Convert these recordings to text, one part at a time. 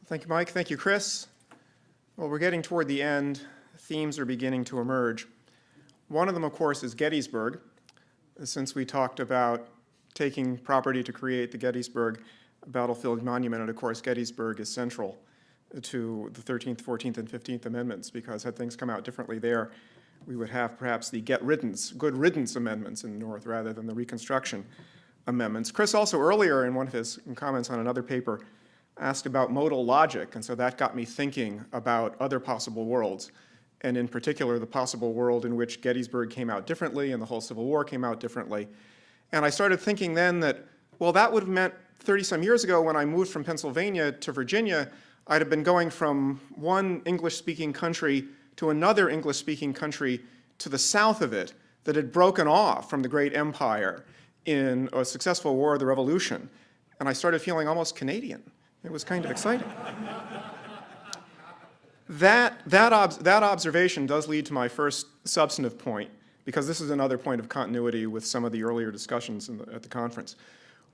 Thank you, Mike. Thank you, Chris. Well, we're getting toward the end. Themes are beginning to emerge. One of them, of course, is Gettysburg. Since we talked about taking property to create the Gettysburg Battlefield Monument, and of course, Gettysburg is central to the 13th, 14th, and 15th Amendments, because had things come out differently there, we would have perhaps the good riddance amendments in the North rather than the Reconstruction amendments. Chris also earlier in one of his comments on another paper asked about modal logic, and so that got me thinking about other possible worlds, and in particular the possible world in which Gettysburg came out differently and the whole Civil War came out differently. And I started thinking then that, well, that would have meant 30-some years ago when I moved from Pennsylvania to Virginia, I'd have been going from one English-speaking country to another English-speaking country to the south of it that had broken off from the great empire in a successful War of the Revolution. And I started feeling almost Canadian. It was kind of exciting. That observation does lead to my first substantive point, because this is another point of continuity with some of the earlier discussions at the conference.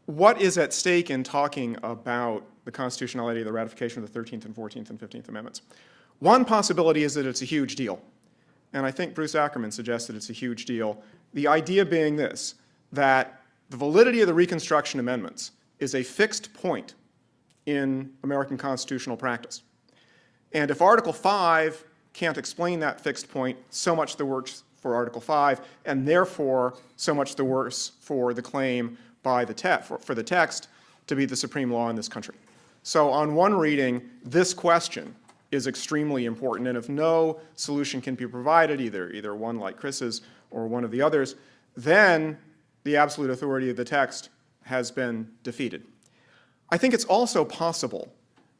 What is at stake in talking about the constitutionality of the ratification of the 13th and 14th and 15th Amendments? One possibility is that it's a huge deal. And I think Bruce Ackerman suggested it's a huge deal. The idea being this, that the validity of the Reconstruction Amendments is a fixed point in American constitutional practice. And if Article 5 can't explain that fixed point, so much the worse for Article 5, and therefore so much the worse for the claim by for the text to be the supreme law in this country. So on one reading, this question is extremely important, and if no solution can be provided, either one like Chris's or one of the others, then the absolute authority of the text has been defeated. I think it's also possible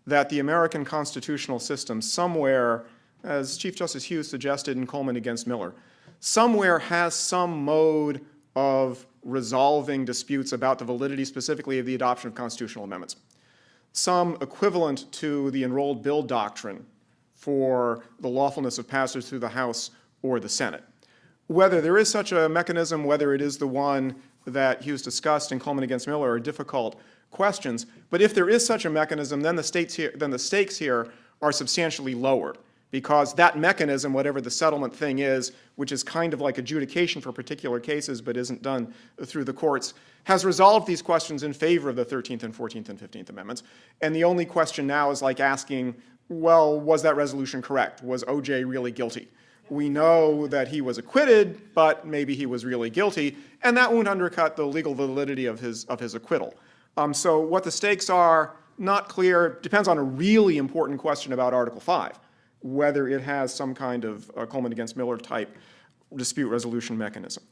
that the American constitutional system somewhere, as Chief Justice Hughes suggested in Coleman against Miller, somewhere has some mode of resolving disputes about the validity specifically of the adoption of constitutional amendments. Some equivalent to the enrolled bill doctrine for the lawfulness of passage through the House or the Senate. Whether there is such a mechanism, whether it is the one that Hughes discussed in Coleman against Miller, are difficult questions. But if there is such a mechanism, then the stakes here are substantially lowered, because that mechanism, whatever the settlement thing is, which is kind of like adjudication for particular cases but isn't done through the courts, has resolved these questions in favor of the 13th and 14th and 15th Amendments. And the only question now is like asking, well, was that resolution correct? Was O.J. really guilty? We know that he was acquitted, but maybe he was really guilty, and that won't undercut the legal validity of his acquittal. So what the stakes are, not clear, depends on a really important question about Article 5, whether it has some kind of Coleman against Miller type dispute resolution mechanism.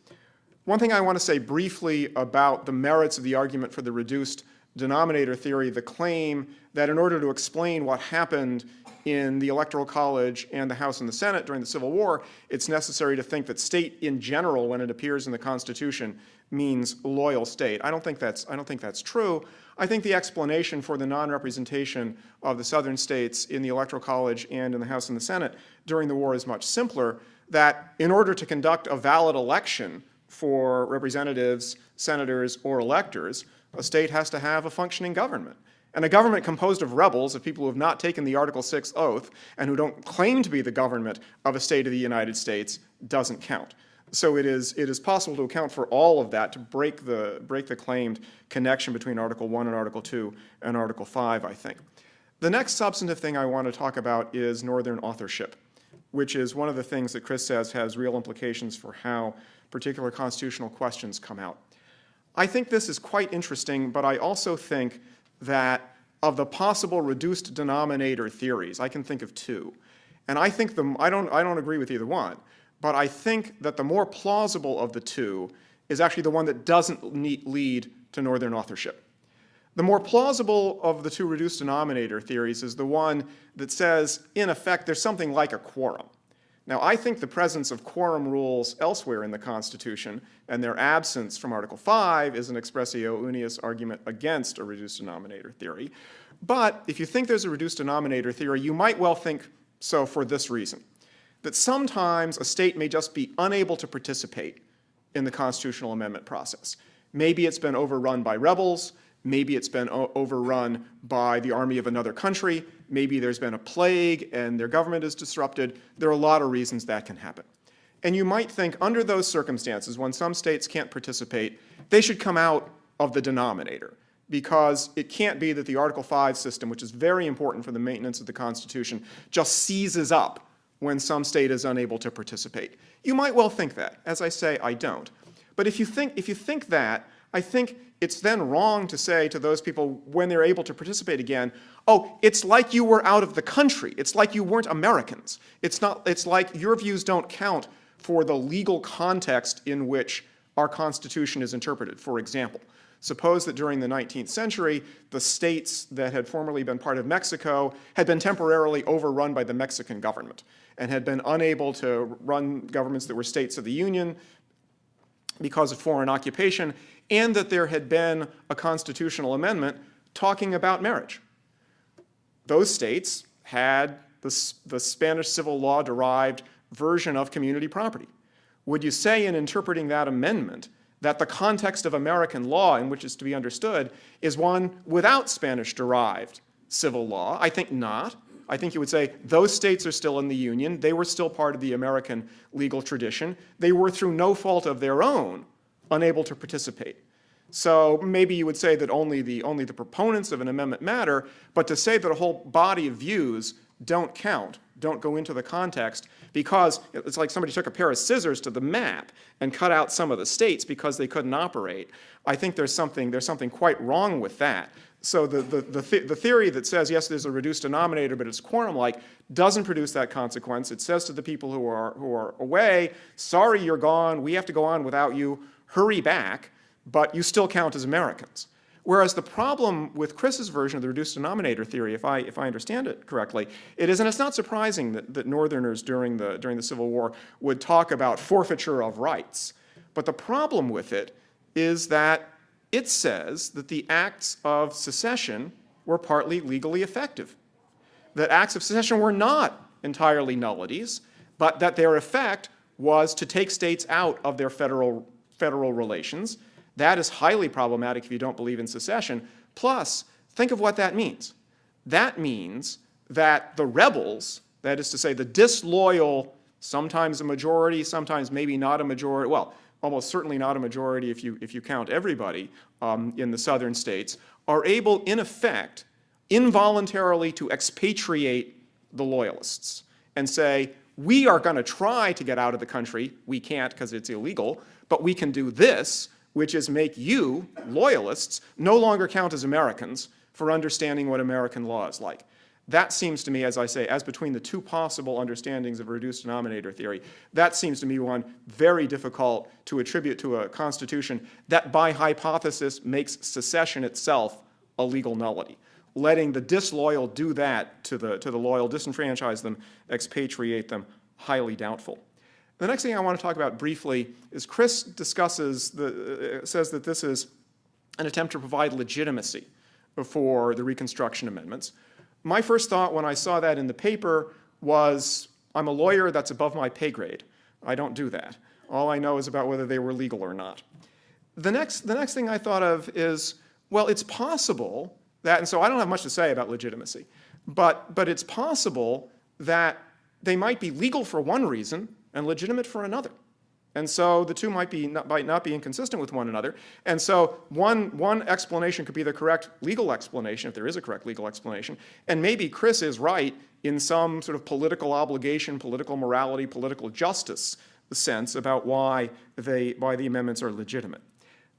One thing I want to say briefly about the merits of the argument for the reduced denominator theory, the claim that in order to explain what happened in the Electoral College and the House and the Senate during the Civil War, it's necessary to think that state in general, when it appears in the Constitution, means loyal state. I don't think that's true. I think the explanation for the non-representation of the southern states in the Electoral College and in the House and the Senate during the war is much simpler, that in order to conduct a valid election for representatives, senators, or electors, a state has to have a functioning government. And a government composed of rebels, of people who have not taken the Article 6 oath and who don't claim to be the government of a state of the United States, doesn't count. So it is possible to account for all of that, to break the claimed connection between Article 1 and Article 2 and Article 5, I think. The next substantive thing I want to talk about is Northern authorship, which is one of the things that Chris says has real implications for how particular constitutional questions come out. I think this is quite interesting, but I also think that of the possible reduced denominator theories, I can think of two. And I think I don't agree with either one, but I think that the more plausible of the two is actually the one that doesn't lead to Northern authorship. The more plausible of the two reduced denominator theories is the one that says, in effect, there's something like a quorum. Now, I think the presence of quorum rules elsewhere in the Constitution and their absence from Article 5 is an expressio unius argument against a reduced denominator theory. But if you think there's a reduced denominator theory, you might well think so for this reason, that sometimes a state may just be unable to participate in the constitutional amendment process. Maybe it's been overrun by rebels. Maybe it's been overrun by the army of another country. Maybe there's been a plague and their government is disrupted. There are a lot of reasons that can happen. And you might think under those circumstances, when some states can't participate, they should come out of the denominator, because it can't be that the Article 5 system, which is very important for the maintenance of the Constitution, just seizes up when some state is unable to participate. You might well think that. As I say, I don't. But if you think that, I think it's then wrong to say to those people when they're able to participate again, oh, it's like you were out of the country. It's like you weren't Americans. It's like your views don't count for the legal context in which our Constitution is interpreted. For example, suppose that during the 19th century, the states that had formerly been part of Mexico had been temporarily overrun by the Mexican government and had been unable to run governments that were states of the Union because of foreign occupation, and that there had been a constitutional amendment talking about marriage. Those states had the Spanish civil law-derived version of community property. Would you say in interpreting that amendment that the context of American law in which it's to be understood is one without Spanish-derived civil law? I think not. I think you would say those states are still in the Union. They were still part of the American legal tradition. They were, through no fault of their own, unable to participate. So maybe you would say that only the proponents of an amendment matter, but to say that a whole body of views don't count, don't go into the context, because it's like somebody took a pair of scissors to the map and cut out some of the states because they couldn't operate. I think there's something quite wrong with that. So the theory that says, yes, there's a reduced denominator, but it's quorum-like, doesn't produce that consequence. It says to the people who are away, sorry you're gone, we have to go on without you, hurry back, but you still count as Americans. Whereas the problem with Chris's version of the reduced denominator theory, if I understand it correctly, it is, and it's not surprising that Northerners during the Civil War would talk about forfeiture of rights. But the problem with it is that it says that the acts of secession were partly legally effective, that acts of secession were not entirely nullities, but that their effect was to take states out of their federal relations. That is highly problematic if you don't believe in secession. Plus, think of what that means. That means that the rebels, that is to say the disloyal, sometimes a majority, sometimes maybe not a majority, well, almost certainly not a majority if you count everybody in the southern states, are able, in effect, involuntarily to expatriate the loyalists and say, we are going to try to get out of the country. We can't because it's illegal, but we can do this, which is make you, loyalists, no longer count as Americans for understanding what American law is like. That seems to me, as I say, as between the two possible understandings of reduced denominator theory, that seems to me one very difficult to attribute to a constitution that by hypothesis makes secession itself a legal nullity. Letting the disloyal do that to the loyal, disenfranchise them, expatriate them, highly doubtful. The next thing I want to talk about briefly is Chris says that this is an attempt to provide legitimacy for the Reconstruction amendments. My first thought when I saw that in the paper was, I'm a lawyer, that's above my pay grade. I don't do that. All I know is about whether they were legal or not. The next thing I thought of is, well, it's possible that, and so I don't have much to say about legitimacy, but it's possible that they might be legal for one reason and legitimate for another. And so the two might not be inconsistent with one another. And so one explanation could be the correct legal explanation, if there is a correct legal explanation. And maybe Chris is right in some sort of political obligation, political morality, political justice sense about why the amendments are legitimate.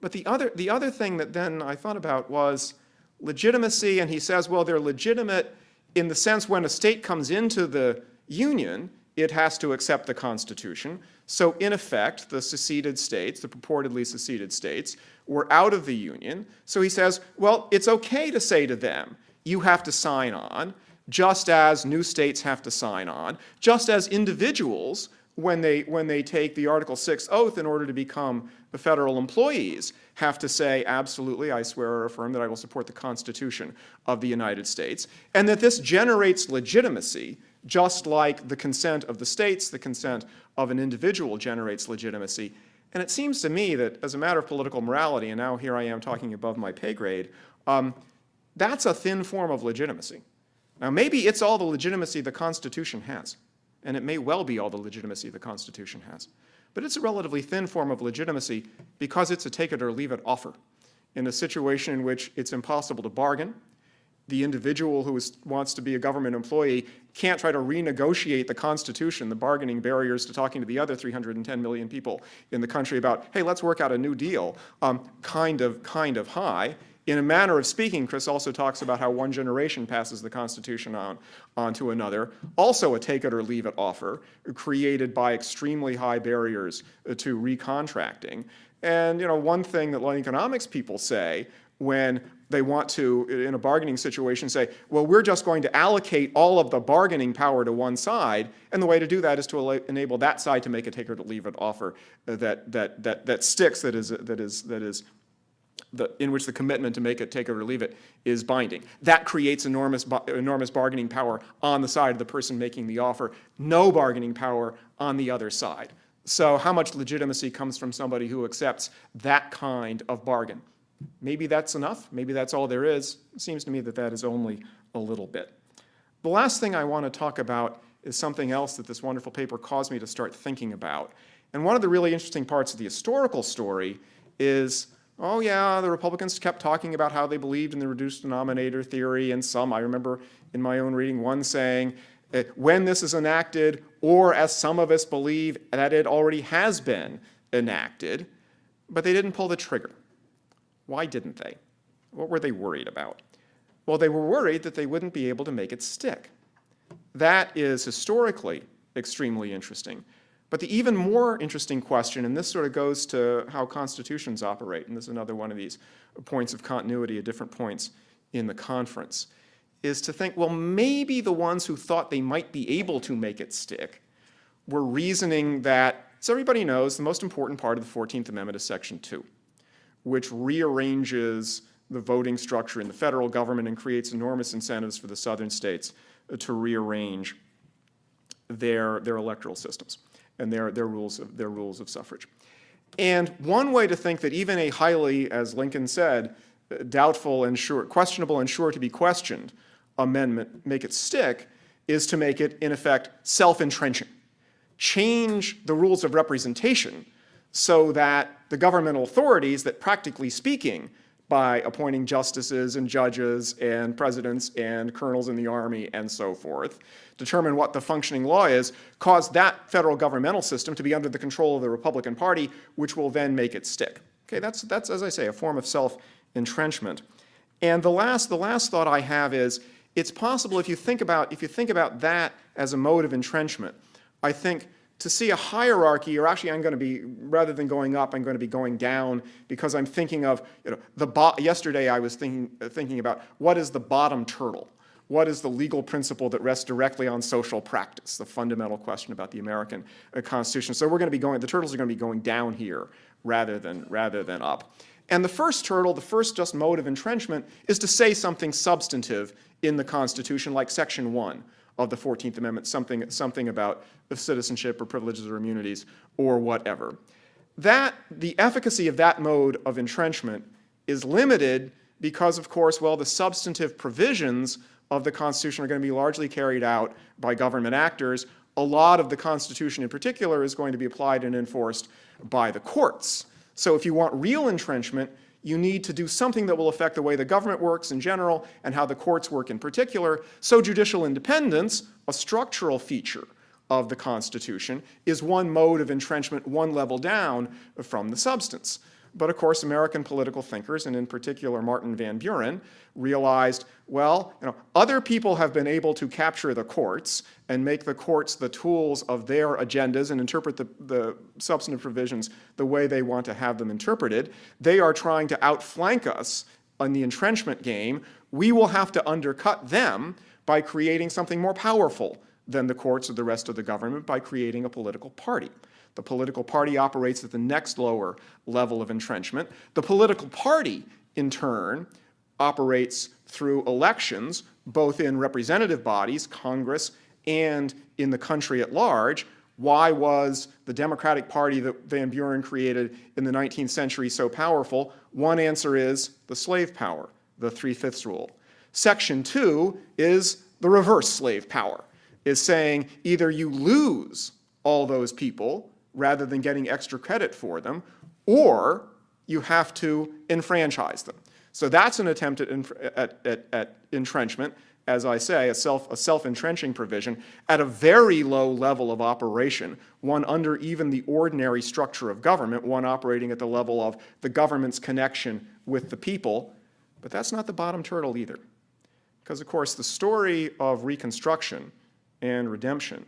But the other thing that then I thought about was legitimacy, and he says, well, they're legitimate in the sense when a state comes into the Union, it has to accept the Constitution. So in effect, the seceded states, the purportedly seceded states, were out of the Union. So he says, well, it's okay to say to them, you have to sign on, just as new states have to sign on, just as individuals, when they take the Article 6 oath in order to become the federal employees, have to say, absolutely, I swear or affirm that I will support the Constitution of the United States, and that this generates legitimacy, just like the consent of the states, the consent of an individual generates legitimacy. And it seems to me that as a matter of political morality, and now here I am talking above my pay grade, that's a thin form of legitimacy. Now, maybe it's all the legitimacy the Constitution has, and it may well be all the legitimacy the Constitution has. But it's a relatively thin form of legitimacy because it's a take-it-or-leave-it offer in a situation in which it's impossible to bargain. The individual who wants to be a government employee can't try to renegotiate the Constitution, the bargaining barriers to talking to the other 310 million people in the country about, hey, let's work out a new deal, kind of high. In a manner of speaking, Chris also talks about how one generation passes the Constitution on to another, also a take-it-or-leave-it offer created by extremely high barriers to recontracting. And one thing that law economics people say when they want to, in a bargaining situation, say, well, we're just going to allocate all of the bargaining power to one side, and the way to do that is to enable that side to make a take-it-or-leave-it offer that sticks, in which the commitment to make it, take it or leave it, is binding. That creates enormous bargaining power on the side of the person making the offer, no bargaining power on the other side. So how much legitimacy comes from somebody who accepts that kind of bargain? Maybe that's enough. Maybe that's all there is. It seems to me that that is only a little bit. The last thing I want to talk about is something else that this wonderful paper caused me to start thinking about. And one of the really interesting parts of the historical story is, oh yeah, the Republicans kept talking about how they believed in the reduced denominator theory, and some, I remember in my own reading, one saying, when this is enacted, or as some of us believe that it already has been enacted, but they didn't pull the trigger. Why didn't they? What were they worried about? Well, they were worried that they wouldn't be able to make it stick. That is historically extremely interesting. But the even more interesting question, and this sort of goes to how constitutions operate, and this is another one of these points of continuity at different points in the conference, is to think, well, maybe the ones who thought they might be able to make it stick were reasoning that, so everybody knows, the most important part of the 14th Amendment is Section 2, which rearranges the voting structure in the federal government and creates enormous incentives for the southern states to rearrange their electoral systems and their rules of suffrage. And one way to think that even a highly, as Lincoln said, doubtful and questionable and sure to be questioned amendment make it stick is to make it, in effect, self-entrenching. Change the rules of representation so that the governmental authorities that, practically speaking, by appointing justices and judges and presidents and colonels in the army and so forth, determine what the functioning law is, cause that federal governmental system to be under the control of the Republican Party, which will then make it stick. Okay, that's as I say, a form of self-entrenchment. And the last thought I have is, it's possible if you think about that as a mode of entrenchment, I think to see a hierarchy, or actually I'm going to be, rather than going up, I'm going to be going down, because I'm thinking of, yesterday I was thinking about what is the bottom turtle? What is the legal principle that rests directly on social practice? The fundamental question about the American Constitution. So we're going to be the turtles are going to be going down here rather than up. And the first turtle, the first just mode of entrenchment, is to say something substantive in the Constitution, like Section 1 of the 14th Amendment, something about citizenship or privileges or immunities or whatever. The efficacy of that mode of entrenchment is limited because, of course, well, the substantive provisions of the Constitution are going to be largely carried out by government actors. A lot of the Constitution in particular is going to be applied and enforced by the courts. So if you want real entrenchment, you need to do something that will affect the way the government works in general and how the courts work in particular. So judicial independence, a structural feature of the Constitution, is one mode of entrenchment, one level down from the substance. But of course, American political thinkers, and in particular Martin Van Buren, realized, well, other people have been able to capture the courts and make the courts the tools of their agendas and interpret the substantive provisions the way they want to have them interpreted. They are trying to outflank us on the entrenchment game. We will have to undercut them by creating something more powerful than the courts or the rest of the government, by creating a political party. The political party operates at the next lower level of entrenchment. The political party, in turn, operates through elections, both in representative bodies, Congress, and in the country at large, Why was the Democratic Party that Van Buren created in the 19th century so powerful? One answer is the slave power, the 3/5 rule. Section 2 is the reverse slave power, is saying either you lose all those people rather than getting extra credit for them, or you have to enfranchise them. So that's an attempt at entrenchment, as I say, a self-entrenching provision at a very low level of operation, one under even the ordinary structure of government, one operating at the level of the government's connection with the people. But that's not the bottom turtle either. Because, of course, the story of Reconstruction and redemption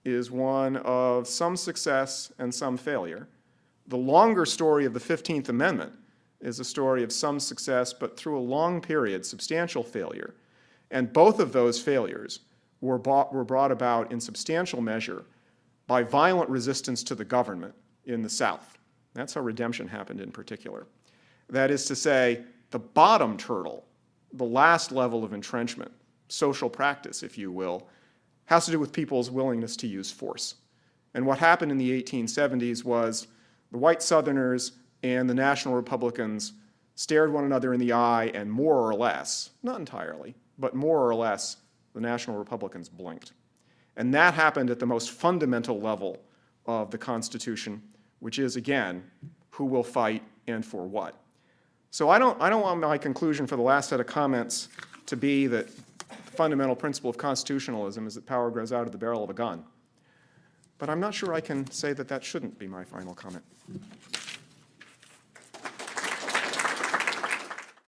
is one of some success and some failure. The longer story of the 15th Amendment is a story of some success, but through a long period, substantial failure. And both of those failures were brought about in substantial measure by violent resistance to the government in the South. That's how redemption happened in particular. That is to say, the bottom turtle, the last level of entrenchment, social practice, if you will, has to do with people's willingness to use force. And what happened in the 1870s was the white Southerners and the National Republicans stared one another in the eye, and more or less, not entirely, but more or less, the National Republicans blinked. And that happened at the most fundamental level of the Constitution, which is, again, who will fight and for what. So I don't want my conclusion for the last set of comments to be that the fundamental principle of constitutionalism is that power grows out of the barrel of a gun. But I'm not sure I can say that that shouldn't be my final comment.